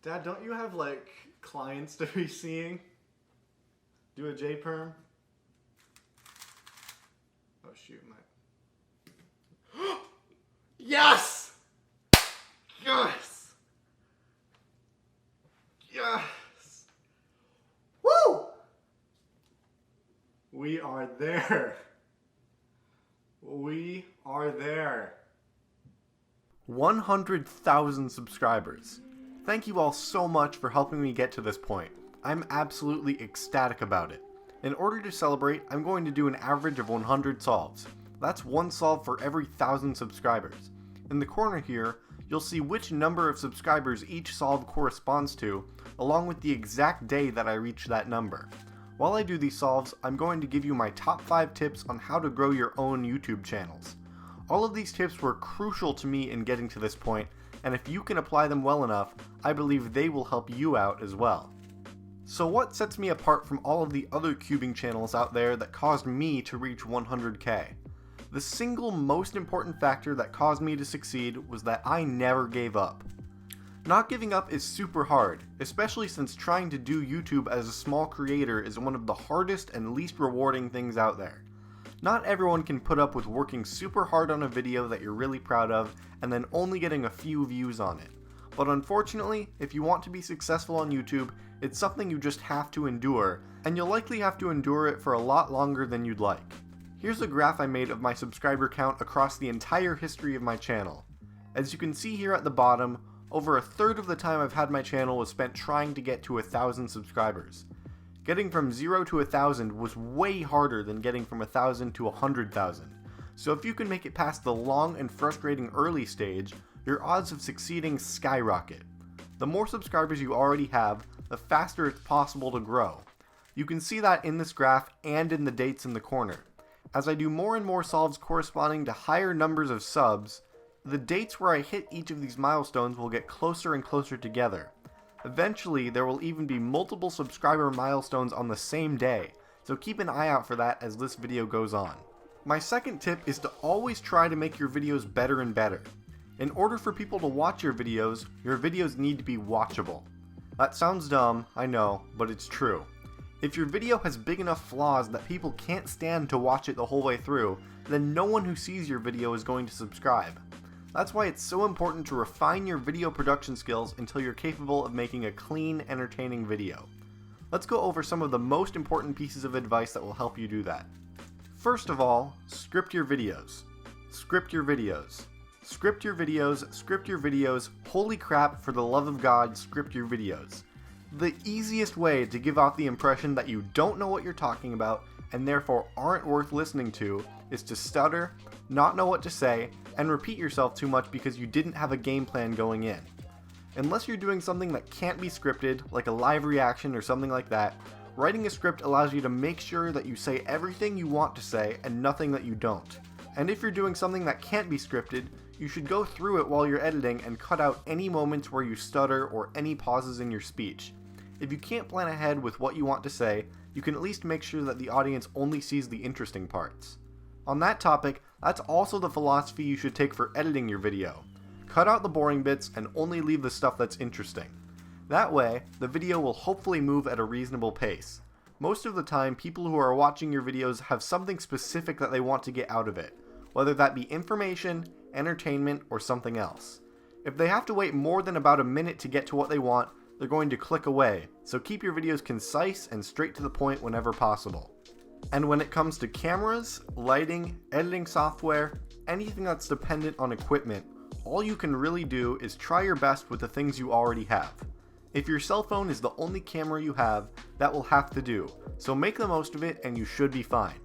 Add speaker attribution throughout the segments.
Speaker 1: Dad, don't you have like clients to be seeing? Do a J-perm? Oh shoot, my... Yes! Yes! Yes! Woo! We are there. We are there. 100,000 subscribers. Thank you all so much for helping me get to this point. I'm absolutely ecstatic about it. In order to celebrate, I'm going to do an average of 100 solves. That's one solve for every 1,000 subscribers. In the corner here, you'll see which number of subscribers each solve corresponds to, along with the exact day that I reached that number. While I do these solves, I'm going to give you my top 5 tips on how to grow your own YouTube channels. All of these tips were crucial to me in getting to this point, and if you can apply them well enough, I believe they will help you out as well. So what sets me apart from all of the other cubing channels out there that caused me to reach 100K? The single most important factor that caused me to succeed was that I never gave up. Not giving up is super hard, especially since trying to do YouTube as a small creator is one of the hardest and least rewarding things out there. Not everyone can put up with working super hard on a video that you're really proud of and then only getting a few views on it. But unfortunately, if you want to be successful on YouTube, it's something you just have to endure, and you'll likely have to endure it for a lot longer than you'd like. Here's a graph I made of my subscriber count across the entire history of my channel. As you can see here at the bottom, over a third of the time I've had my channel was spent trying to get to 1,000 subscribers. Getting from 0 to 1,000 was way harder than getting from 1,000 to 100,000. So if you can make it past the long and frustrating early stage, your odds of succeeding skyrocket. The more subscribers you already have, the faster it's possible to grow. You can see that in this graph and in the dates in the corner. As I do more and more solves corresponding to higher numbers of subs, the dates where I hit each of these milestones will get closer and closer together. Eventually, there will even be multiple subscriber milestones on the same day, so keep an eye out for that as this video goes on. My second tip is to always try to make your videos better and better. In order for people to watch your videos need to be watchable. That sounds dumb, I know, but it's true. If your video has big enough flaws that people can't stand to watch it the whole way through, then no one who sees your video is going to subscribe. That's why it's so important to refine your video production skills until you're capable of making a clean, entertaining video. Let's go over some of the most important pieces of advice that will help you do that. First of all, script your videos. Script your videos. Script your videos, script your videos, holy crap, for the love of God, script your videos. The easiest way to give off the impression that you don't know what you're talking about and therefore aren't worth listening to is to stutter, not know what to say, and repeat yourself too much because you didn't have a game plan going in. Unless you're doing something that can't be scripted, like a live reaction or something like that, writing a script allows you to make sure that you say everything you want to say and nothing that you don't. And if you're doing something that can't be scripted, you should go through it while you're editing and cut out any moments where you stutter or any pauses in your speech. If you can't plan ahead with what you want to say, you can at least make sure that the audience only sees the interesting parts. On that topic, that's also the philosophy you should take for editing your video. Cut out the boring bits and only leave the stuff that's interesting. That way, the video will hopefully move at a reasonable pace. Most of the time, people who are watching your videos have something specific that they want to get out of it, whether that be information, entertainment, or something else. If they have to wait more than about a minute to get to what they want, they're going to click away, so keep your videos concise and straight to the point whenever possible. And when it comes to cameras, lighting, editing software, anything that's dependent on equipment, all you can really do is try your best with the things you already have. If your cell phone is the only camera you have, that will have to do, so make the most of it and you should be fine.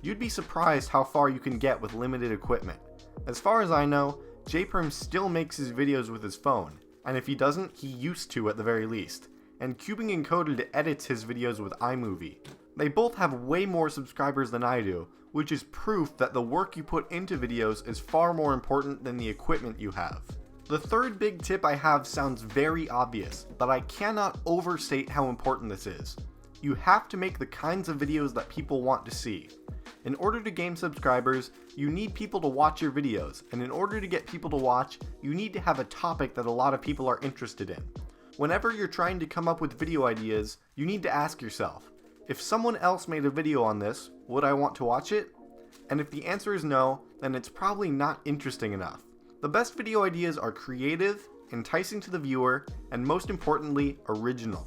Speaker 1: You'd be surprised how far you can get with limited equipment. As far as I know, J-Perm still makes his videos with his phone, and if he doesn't, he used to at the very least. And Cubing Encoded edits his videos with iMovie. They both have way more subscribers than I do, which is proof that the work you put into videos is far more important than the equipment you have. The third big tip I have sounds very obvious, but I cannot overstate how important this is. You have to make the kinds of videos that people want to see. In order to gain subscribers, you need people to watch your videos, and in order to get people to watch, you need to have a topic that a lot of people are interested in. Whenever you're trying to come up with video ideas, you need to ask yourself, if someone else made a video on this, would I want to watch it? And if the answer is no, then it's probably not interesting enough. The best video ideas are creative, enticing to the viewer, and most importantly, original.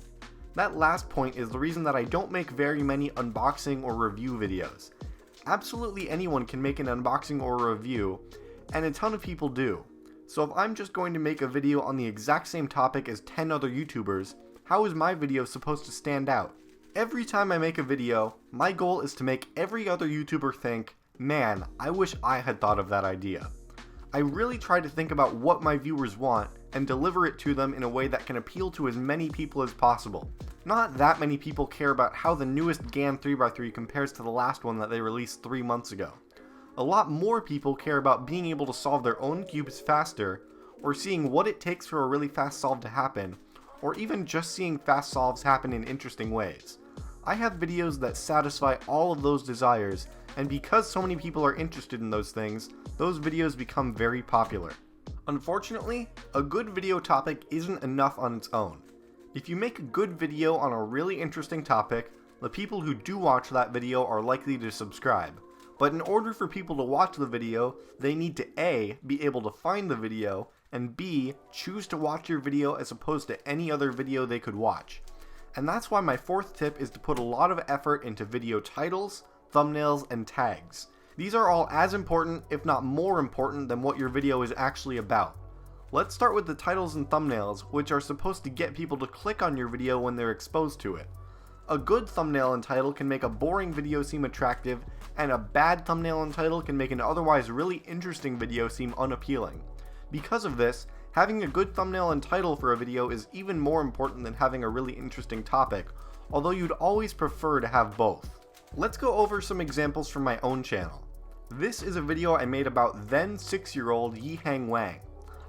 Speaker 1: That last point is the reason that I don't make very many unboxing or review videos. Absolutely anyone can make an unboxing or a review, and a ton of people do. So if I'm just going to make a video on the exact same topic as 10 other YouTubers, how is my video supposed to stand out? Every time I make a video, my goal is to make every other YouTuber think, man, I wish I had thought of that idea. I really try to think about what my viewers want and deliver it to them in a way that can appeal to as many people as possible. Not that many people care about how the newest Gan 3x3 compares to the last one that they released 3 months ago. A lot more people care about being able to solve their own cubes faster, or seeing what it takes for a really fast solve to happen, or even just seeing fast solves happen in interesting ways. I have videos that satisfy all of those desires, and because so many people are interested in those things, those videos become very popular. Unfortunately, a good video topic isn't enough on its own. If you make a good video on a really interesting topic, the people who do watch that video are likely to subscribe. But in order for people to watch the video, they need to A, be able to find the video, and B, choose to watch your video as opposed to any other video they could watch. And that's why my fourth tip is to put a lot of effort into video titles, thumbnails, and tags. These are all as important, if not more important, than what your video is actually about. Let's start with the titles and thumbnails, which are supposed to get people to click on your video when they're exposed to it. A good thumbnail and title can make a boring video seem attractive, and a bad thumbnail and title can make an otherwise really interesting video seem unappealing. Because of this, having a good thumbnail and title for a video is even more important than having a really interesting topic, although you'd always prefer to have both. Let's go over some examples from my own channel. This is a video I made about then 6-year-old Yihang Wang.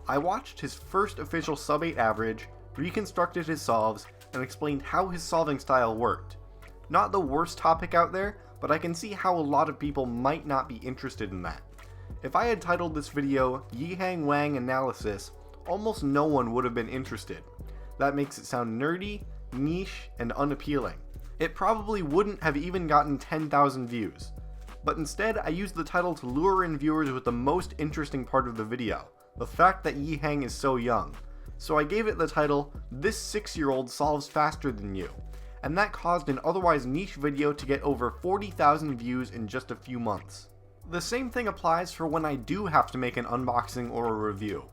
Speaker 1: I watched his first official sub-8 average, reconstructed his solves, and explained how his solving style worked. Not the worst topic out there, but I can see how a lot of people might not be interested in that. If I had titled this video Yihang Wang Analysis, almost no one would have been interested. That makes it sound nerdy, niche, and unappealing. It probably wouldn't have even gotten 10,000 views. But instead, I used the title to lure in viewers with the most interesting part of the video, the fact that Yihang is so young. So I gave it the title, This 6-Year-Old Solves Faster Than You, and that caused an otherwise niche video to get over 40,000 views in just a few months. The same thing applies for when I do have to make an unboxing or a review.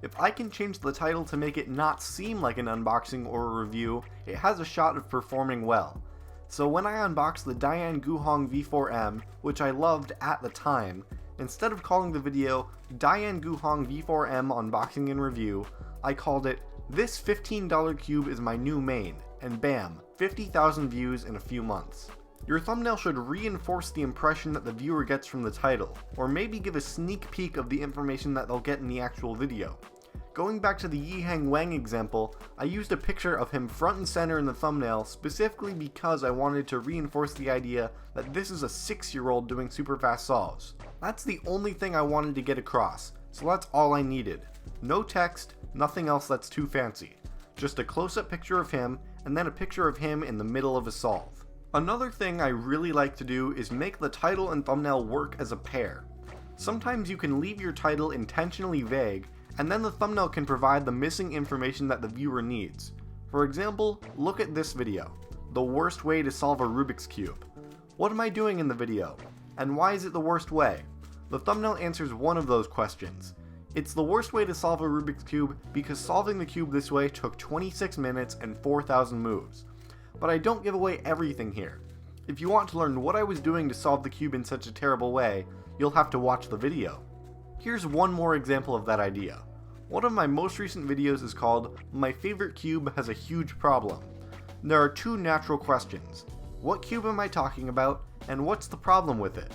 Speaker 1: If I can change the title to make it not seem like an unboxing or a review, it has a shot of performing well. So when I unboxed the Dian Guhong V4M, which I loved at the time, instead of calling the video Dian Guhong V4M Unboxing and Review, I called it This $15 Cube is My New Main, and bam, 50,000 views in a few months. Your thumbnail should reinforce the impression that the viewer gets from the title, or maybe give a sneak peek of the information that they'll get in the actual video. Going back to the Yihang Wang example, I used a picture of him front and center in the thumbnail specifically because I wanted to reinforce the idea that this is a 6-year-old doing super fast solves. That's the only thing I wanted to get across, so that's all I needed. No text, nothing else that's too fancy. Just a close-up picture of him, and then a picture of him in the middle of a solve. Another thing I really like to do is make the title and thumbnail work as a pair. Sometimes you can leave your title intentionally vague, and then the thumbnail can provide the missing information that the viewer needs. For example, look at this video, The Worst Way to Solve a Rubik's Cube. What am I doing in the video? And why is it the worst way? The thumbnail answers one of those questions. It's the worst way to solve a Rubik's Cube because solving the cube this way took 26 minutes and 4,000 moves. But I don't give away everything here. If you want to learn what I was doing to solve the cube in such a terrible way, you'll have to watch the video. Here's one more example of that idea. One of my most recent videos is called My Favorite Cube Has a Huge Problem. There are two natural questions. What cube am I talking about, and what's the problem with it?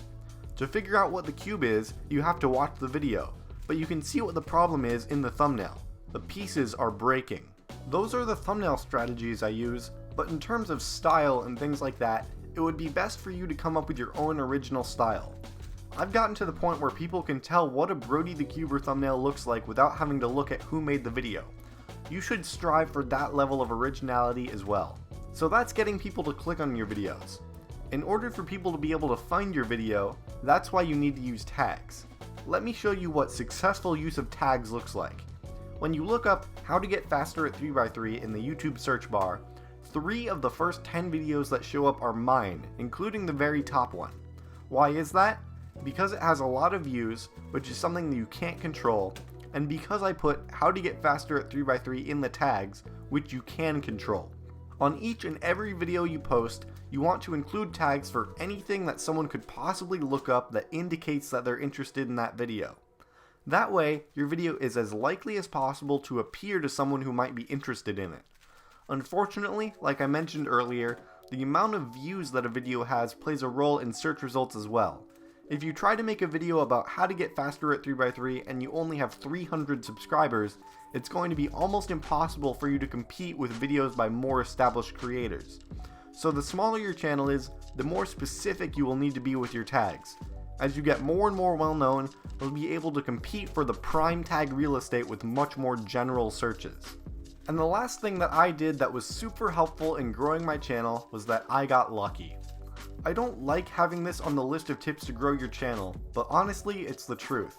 Speaker 1: To figure out what the cube is, you have to watch the video, but you can see what the problem is in the thumbnail. The pieces are breaking. Those are the thumbnail strategies I use, but in terms of style and things like that, it would be best for you to come up with your own original style. I've gotten to the point where people can tell what a BrodytheCuber thumbnail looks like without having to look at who made the video. you should strive for that level of originality as well. So that's getting people to click on your videos. In order for people to be able to find your video, that's why you need to use tags. Let me show you what successful use of tags looks like. When you look up how to get faster at 3x3 in the YouTube search bar, 3 of the first 10 videos that show up are mine, including the very top one. Why is that? Because it has a lot of views, which is something that you can't control, and because I put how to get faster at 3x3 in the tags, which you can control. On each and every video you post, you want to include tags for anything that someone could possibly look up that indicates that they're interested in that video. That way, your video is as likely as possible to appear to someone who might be interested in it. Unfortunately, like I mentioned earlier, the amount of views that a video has plays a role in search results as well. If you try to make a video about how to get faster at 3x3 and you only have 300 subscribers, it's going to be almost impossible for you to compete with videos by more established creators. So the smaller your channel is, the more specific you will need to be with your tags. As you get more and more well known, you'll be able to compete for the prime tag real estate with much more general searches. And the last thing that I did that was super helpful in growing my channel was that I got lucky. I don't like having this on the list of tips to grow your channel, but honestly, it's the truth.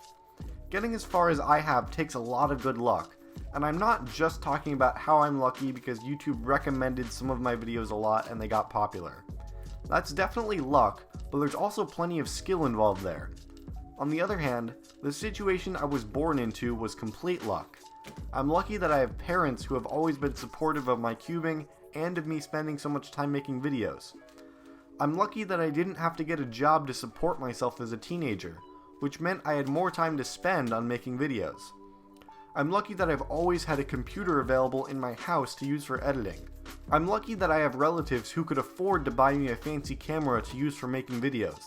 Speaker 1: Getting as far as I have takes a lot of good luck, and I'm not just talking about how I'm lucky because YouTube recommended some of my videos a lot and they got popular. That's definitely luck, but there's also plenty of skill involved there. On the other hand, the situation I was born into was complete luck. I'm lucky that I have parents who have always been supportive of my cubing and of me spending so much time making videos. I'm lucky that I didn't have to get a job to support myself as a teenager, which meant I had more time to spend on making videos. I'm lucky that I've always had a computer available in my house to use for editing. I'm lucky that I have relatives who could afford to buy me a fancy camera to use for making videos.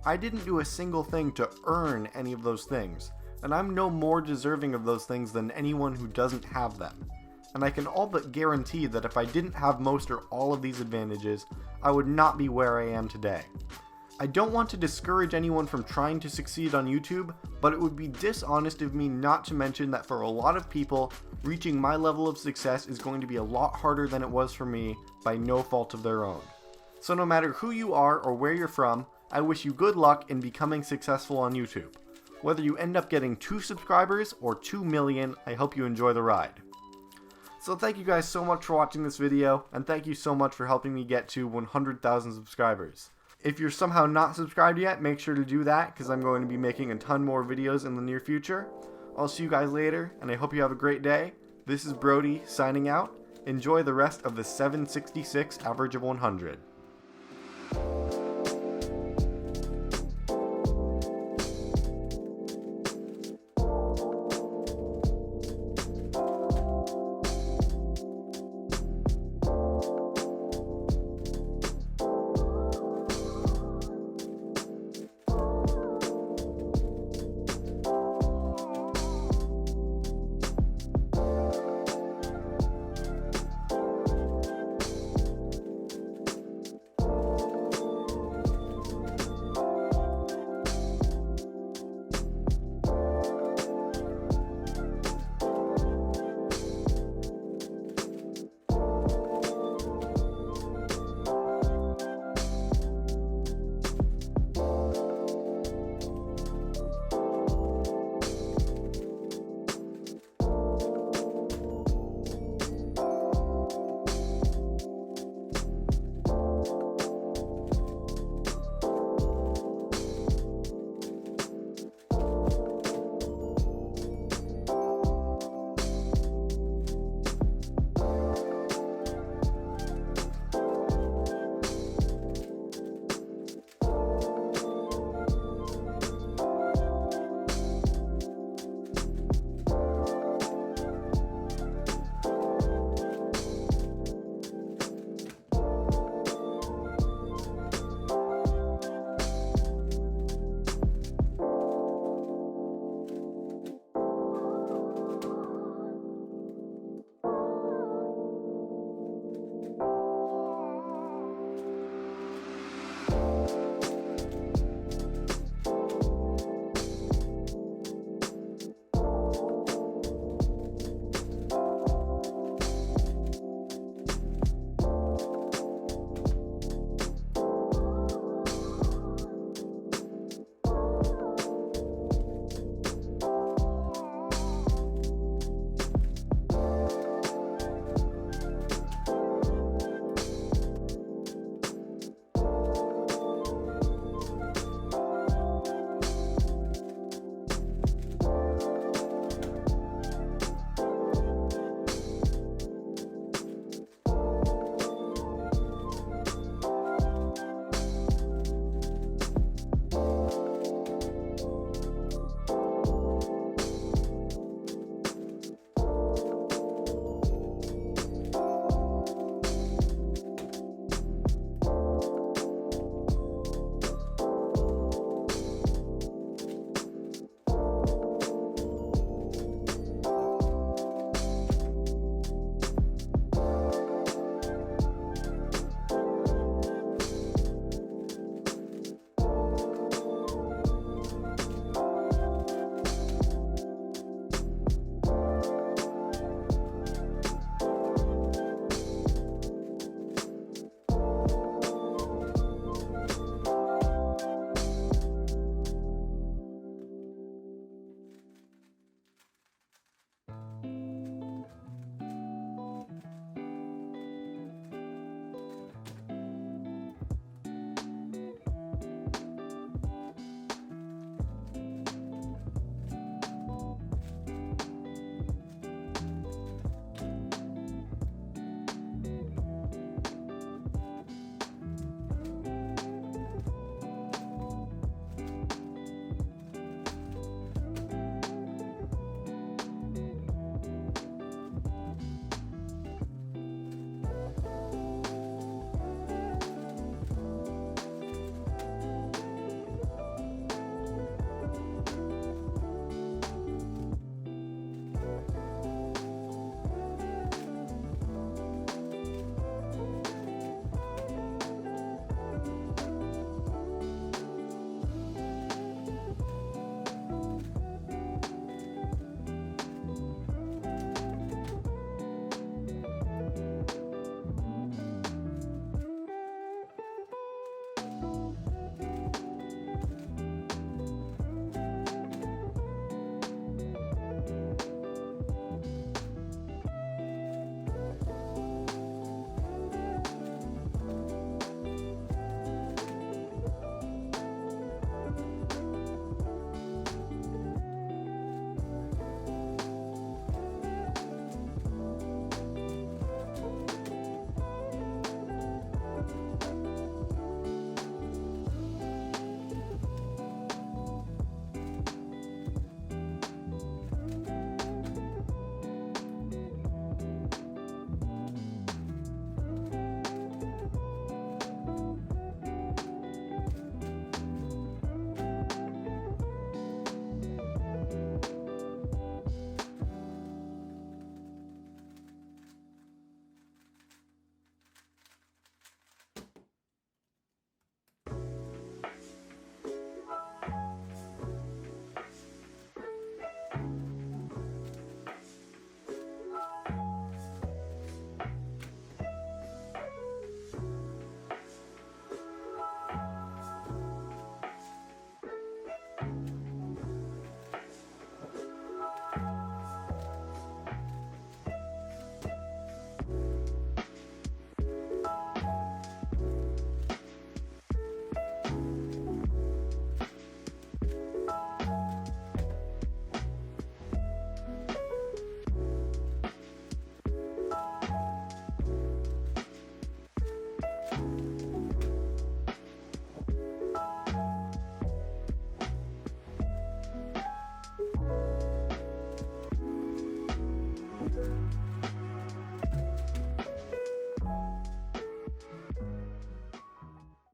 Speaker 1: I didn't do a single thing to earn any of those things, and I'm no more deserving of those things than anyone who doesn't have them. And I can all but guarantee that if I didn't have most or all of these advantages, I would not be where I am today. I don't want to discourage anyone from trying to succeed on YouTube, but it would be dishonest of me not to mention that for a lot of people, reaching my level of success is going to be a lot harder than it was for me by no fault of their own. So no matter who you are or where you're from, I wish you good luck in becoming successful on YouTube. Whether you end up getting 2 subscribers or 2 million, I hope you enjoy the ride. So thank you guys so much for watching this video, and thank you so much for helping me get to 100,000 subscribers. If you're somehow not subscribed yet, make sure to do that, because I'm going to be making a ton more videos in the near future. I'll see you guys later, and I hope you have a great day. This is Brody signing out. Enjoy the rest of the 766 average of 100.